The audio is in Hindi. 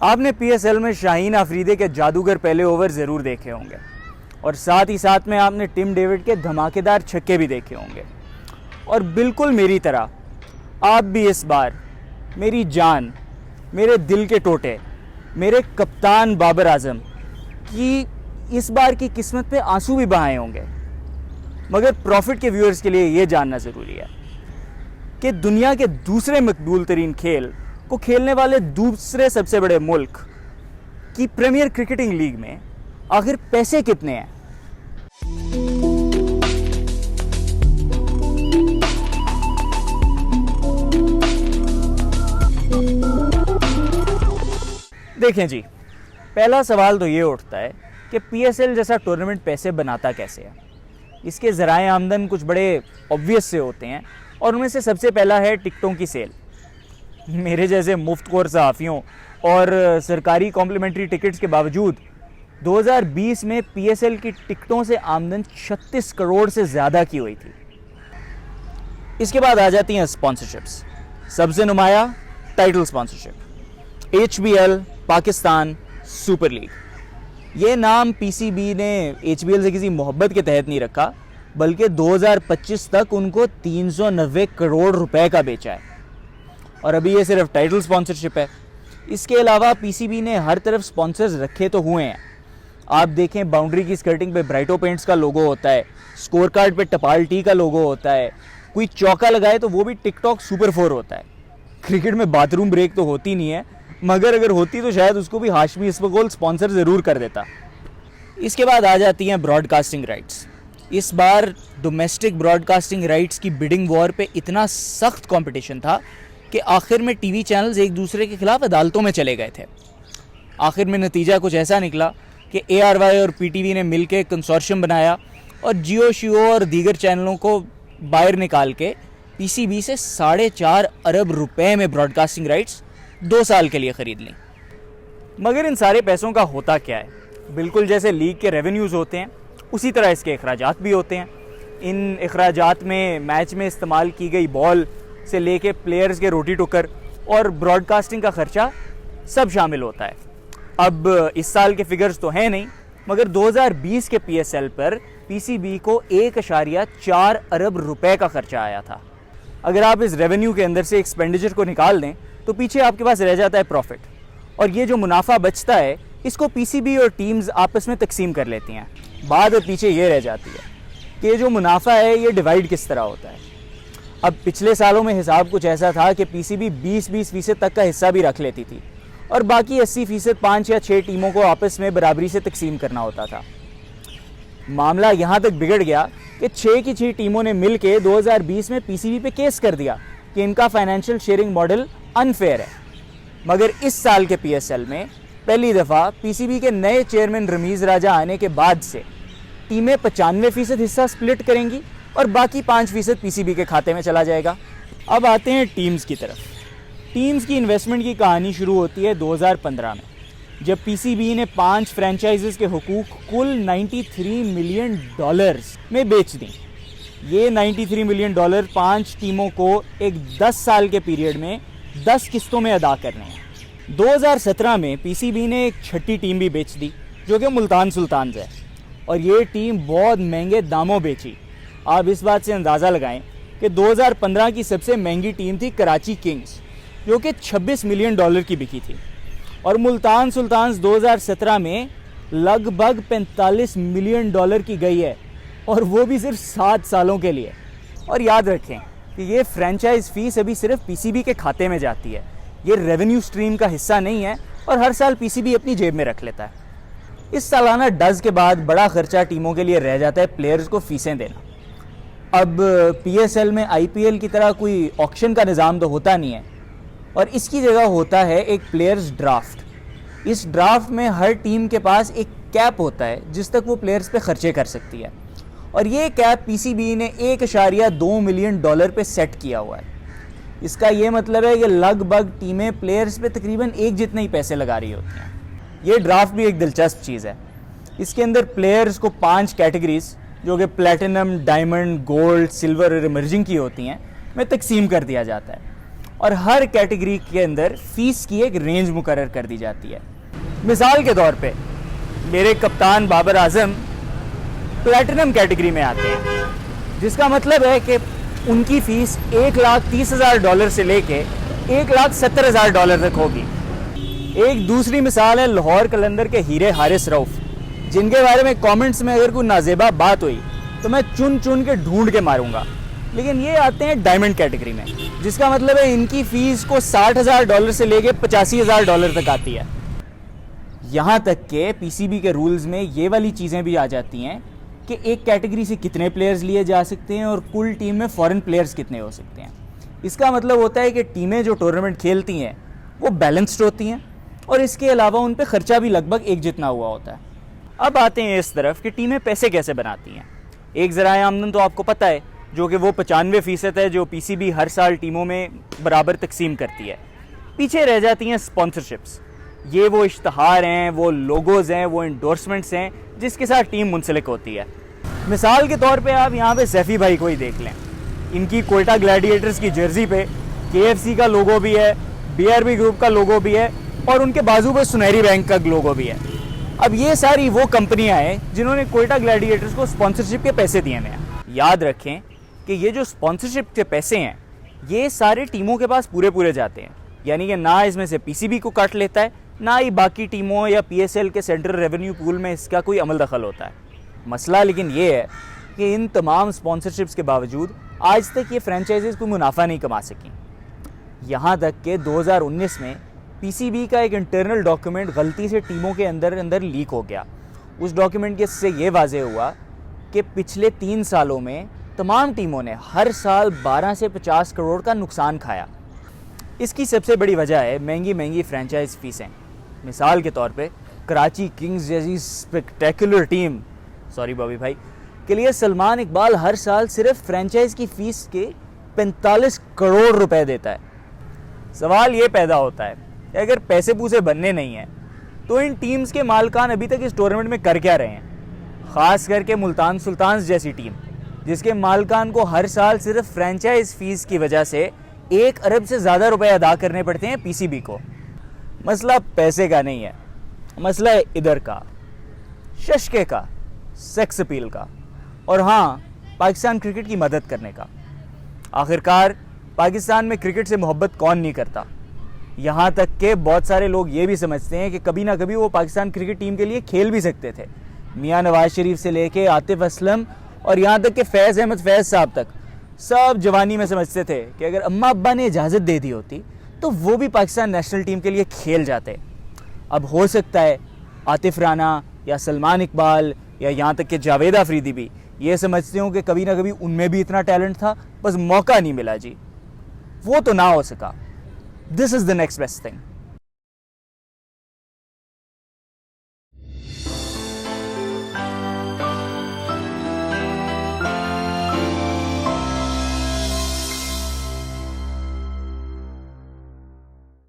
आपने पीएसएल में शाहीन अफरीदी के जादूगर पहले ओवर ज़रूर देखे होंगे और साथ ही साथ में आपने टिम डेविड के धमाकेदार छक्के भी देखे होंगे। और बिल्कुल मेरी तरह आप भी इस बार मेरी जान, मेरे दिल के टोटे, मेरे कप्तान बाबर आजम की इस बार की किस्मत पे आंसू भी बहाए होंगे। मगर प्रॉफिट के व्यूअर्स के लिए ये जानना ज़रूरी है कि दुनिया के दूसरे मकबूल तरीन खेल को खेलने वाले दूसरे सबसे बड़े मुल्क की प्रीमियर क्रिकेटिंग लीग में आखिर पैसे कितने हैं। देखें जी, पहला सवाल तो ये उठता है कि पीएसएल जैसा टूर्नामेंट पैसे बनाता कैसे है। इसके ज़राए आमदन कुछ बड़े ऑब्वियस से होते हैं और उनमें से सबसे पहला है टिकटों की सेल। मेरे जैसे मुफ्तखोर सहाफ़ियों और सरकारी कॉम्प्लीमेंट्री टिकट्स के बावजूद 2020 में पीएसएल की टिकटों से आमदन 36 करोड़ से ज़्यादा की हुई थी। इसके बाद आ जाती हैं स्पॉन्सरशिप्स। सबसे नुमाया title sponsorship, HBL Pakistan super league. ये नाम पीसीबी ने एचबीएल से किसी मोहब्बत के तहत नहीं रखा, बल्कि 2025 तक उनको 390 करोड़ रुपए का बेचा है। और अभी ये सिर्फ टाइटल स्पॉन्सरशिप है। इसके अलावा पीसीबी ने हर तरफ स्पॉन्सर्स रखे तो हुए हैं। आप देखें, बाउंड्री की स्कर्टिंग पे ब्राइटो पेंट्स का लोगो होता है, स्कोर कार्ड पे टपाल टी का लोगो होता है, कोई चौका लगाए तो वो भी टिकटॉक सुपर 4 होता है। क्रिकेट में बाथरूम ब्रेक तो होती नहीं है, मगर अगर होती तो शायद उसको भी हाशमी इस्बगोल स्पॉन्सर ज़रूर कर देता। इसके बाद आ जाती हैं ब्रॉडकास्टिंग राइट्स। इस बार डोमेस्टिक ब्रॉडकास्टिंग राइट्स की बिडिंग वॉर पे इतना सख्त कंपटीशन था कि आखिर में टीवी चैनल्स एक दूसरे के खिलाफ अदालतों में चले गए थे। आखिर में नतीजा कुछ ऐसा निकला कि ARY और PTV ने मिलकर कंसोर्शियम बनाया और जियो शियो और दीगर चैनलों को बाहर निकाल के पीसीबी से 4.5 अरब रुपए में ब्रॉडकास्टिंग राइट्स 2 साल के लिए ख़रीद ली। मगर इन सारे पैसों का होता क्या है? बिल्कुल जैसे लीग के रेवेन्यूज़ होते हैं, उसी तरह इसके अखराजात भी होते हैं। इन अखराजात में मैच में इस्तेमाल की गई बॉल से लेके प्लेयर्स के रोटी टुकर और ब्रॉडकास्टिंग का ख़र्चा सब शामिल होता है। अब इस साल के फिगर्स तो हैं नहीं, मगर 2020 के पीएसएल पर पीसीबी को 1.4 अरब रुपए का खर्चा आया था। अगर आप इस रेवेन्यू के अंदर से एक्सपेंडिचर को निकाल दें तो पीछे आपके पास रह जाता है प्रॉफिट, और ये जो मुनाफा बचता है इसको पीसीबी और टीम्स आपस में तकसीम कर लेती हैं। बाद में पीछे ये रह जाती है कि ये जो मुनाफा है ये डिवाइड किस तरह होता है। अब पिछले सालों में हिसाब कुछ ऐसा था कि पीसीबी 20% तक का हिस्सा भी रख लेती थी और बाकी 80% 5 या 6 टीमों को आपस में बराबरी से तकसीम करना होता था। मामला यहाँ तक बिगड़ गया कि 6 की 6 टीमों ने मिल के 2020 में पीसीबी पे केस कर दिया कि इनका फाइनेंशियल शेयरिंग मॉडल अनफेयर है। मगर इस साल के पीएसएल में पहली दफ़ा पीसीबी के नए चेयरमैन रमीज़ राजा आने के बाद से टीमें 95% हिस्सा स्प्लिट करेंगी और बाकी 5% पीसीबी के खाते में चला जाएगा। अब आते हैं टीम्स की तरफ। टीम्स की इन्वेस्टमेंट की कहानी शुरू होती है 2015 में, जब पीसीबी ने 5 फ्रेंचाइजेस के हुकूक कुल $93 मिलियन में बेच दी। ये $93 मिलियन 5 टीमों को एक 10 साल के पीरियड में 10 किस्तों में अदा करने हैं। 2017 में पीसीबी ने एक छठी टीम भी बेच दी जो कि मुल्तान सुल्तान्स है, और ये टीम बहुत महंगे दामों बेची। आप इस बात से अंदाज़ा लगाएं कि 2015 की सबसे महंगी टीम थी कराची किंग्स, जो कि $26 मिलियन की बिकी थी, और मुल्तान सुल्तान्स 2017 में लगभग $45 मिलियन की गई है, और वो भी सिर्फ 7 सालों के लिए। और याद रखें कि ये फ्रेंचाइज फीस अभी सिर्फ पीसीबी के खाते में जाती है, ये रेवेन्यू स्ट्रीम का हिस्सा नहीं है, और हर साल पीसीबी अपनी जेब में रख लेता है। इस सालाना डज के बाद बड़ा खर्चा टीमों के लिए रह जाता है प्लेयर्स को फीसें देना। अब पीएसएल में आईपीएल की तरह कोई ऑक्शन का निज़ाम तो होता नहीं है, और इसकी जगह होता है एक प्लेयर्स ड्राफ्ट। इस ड्राफ्ट में हर टीम के पास एक कैप होता है जिस तक वो प्लेयर्स पे खर्चे कर सकती है, और ये कैप पीसीबी ने $1.2 मिलियन पे सेट किया हुआ है। इसका ये मतलब है कि लगभग टीमें प्लेयर्स पे तकरीबन एक जितने ही पैसे लगा रही होती हैं। ये ड्राफ्ट भी एक दिलचस्प चीज़ है। इसके अंदर प्लेयर्स को 5 कैटेगरीज जो कि प्लैटिनम, डायमंड, गोल्ड, सिल्वर और इमर्जिंग की होती हैं में तकसीम कर दिया जाता है, और हर कैटेगरी के अंदर फीस की एक रेंज मुकर्रर कर दी जाती है। मिसाल के तौर पे मेरे कप्तान बाबर आजम प्लैटिनम कैटेगरी में आते हैं, जिसका मतलब है कि उनकी फीस $1,30,000 से लेके $1,70,000 तक होगी। एक दूसरी मिसाल है लाहौर कलंदर के हीरे हारिस रऊफ, जिनके बारे में कमेंट्स में अगर कोई नाजेबा बात हुई तो मैं चुन चुन के ढूंढ के मारूंगा। लेकिन ये आते हैं डायमंड कैटेगरी में, जिसका मतलब है इनकी फीस को $60,000 से लेके $85,000 तक आती है। यहाँ तक के पीसीबी के रूल्स में ये वाली चीज़ें भी आ जाती हैं कि एक कैटेगरी से कितने प्लेयर्स लिए जा सकते हैं और कुल टीम में फॉरेन प्लेयर्स कितने हो सकते हैं। इसका मतलब होता है कि टीमें जो टूर्नामेंट खेलती हैं वो बैलेंस्ड होती हैं और इसके अलावा उन पे खर्चा भी लगभग एक जितना हुआ होता है। अब आते हैं इस तरफ कि टीमें पैसे कैसे बनाती हैं। एक ज़राए आमदन तो आपको पता है, जो कि वो 95% है जो पीसीबी हर साल टीमों में बराबर तकसीम करती है। पीछे रह जाती हैं स्पॉन्सरशिप्स। ये वो इश्तहार हैं, वो लोगोज हैं, वो इंडोर्समेंट्स हैं जिसके साथ टीम मुंसलिक होती है। मिसाल के तौर पे आप यहाँ पे सैफी भाई को ही देख लें। इनकी कोयटा ग्लैडिएटर्स की जर्सी पे KFC का लोगो भी है, BRB ग्रुप का लोगो भी है और उनके बाजू पे सुनहरी बैंक का लोगो भी है। अब ये सारी वो कंपनियां हैं जिन्होंने कोयटा ग्लैडिएटर्स को स्पॉन्सरशिप के पैसे दिए हैं। याद रखें कि ये जो स्पॉन्सरशिप के पैसे हैं ये सारे टीमों के पास पूरे जाते हैं, यानी कि ना इसमें से पीसीबी को काट लेता है, ना ही बाकी टीमों या PSL के सेंट्रल रेवेन्यू पूल में इसका कोई अमल दखल होता है। मसला लेकिन ये है कि इन तमाम स्पॉन्सरशिप्स के बावजूद आज तक ये फ्रेंचाइजीज कोई मुनाफा नहीं कमा सकी। यहाँ तक कि 2019 में पीसीबी का एक इंटरनल डॉक्यूमेंट गलती से टीमों के अंदर लीक हो गया। उस डॉक्यूमेंट के से ये वाज़ेह हुआ कि पिछले 3 सालों में तमाम टीमों ने हर साल 12 से 50 करोड़ का नुकसान खाया। इसकी सबसे बड़ी वजह है महंगी फ्रेंचाइज फीसें। मिसाल के तौर पे कराची किंग्स जैसी स्पेक्टेकुलर टीम, सॉरी बॉबी भाई, के लिए सलमान इकबाल हर साल सिर्फ फ्रेंचाइज की फ़ीस के 45 करोड़ रुपए देता है। सवाल ये पैदा होता है कि अगर पैसे पूसे बनने नहीं हैं तो इन टीम्स के मालकान अभी तक इस टूर्नामेंट में कर क्या रहे हैं। ख़ास करके मुल्तान सुल्तान्स जैसी टीम, जिसके मालकान को हर साल सिर्फ फ्रेंचाइज फ़ीस की वजह से 1 अरब से ज़्यादा रुपए अदा करने पड़ते हैं पीसीबी को। मसला पैसे का नहीं है, मसला है इधर का, शशके का, सेक्स अपील का और हाँ, पाकिस्तान क्रिकेट की मदद करने का। आखिरकार पाकिस्तान में क्रिकेट से मोहब्बत कौन नहीं करता। यहाँ तक कि बहुत सारे लोग ये भी समझते हैं कि कभी ना कभी वो पाकिस्तान क्रिकेट टीम के लिए खेल भी सकते थे। मियाँ नवाज शरीफ से लेके आतिफ असलम और यहाँ तक कि फैज़ अहमद फैज़ साहब तक सब जवानी में समझते थे कि अगर अम्मा अब्बा ने इजाज़त दे दी होती तो वो भी पाकिस्तान नेशनल टीम के लिए खेल जाते। अब हो सकता है आतिफ राना या सलमान इकबाल या यहाँ तक कि जावेद अफरीदी भी ये समझते हो कि कभी ना कभी उनमें भी इतना टैलेंट था, बस मौका नहीं मिला जी, वो तो ना हो सका। This is the next best thing.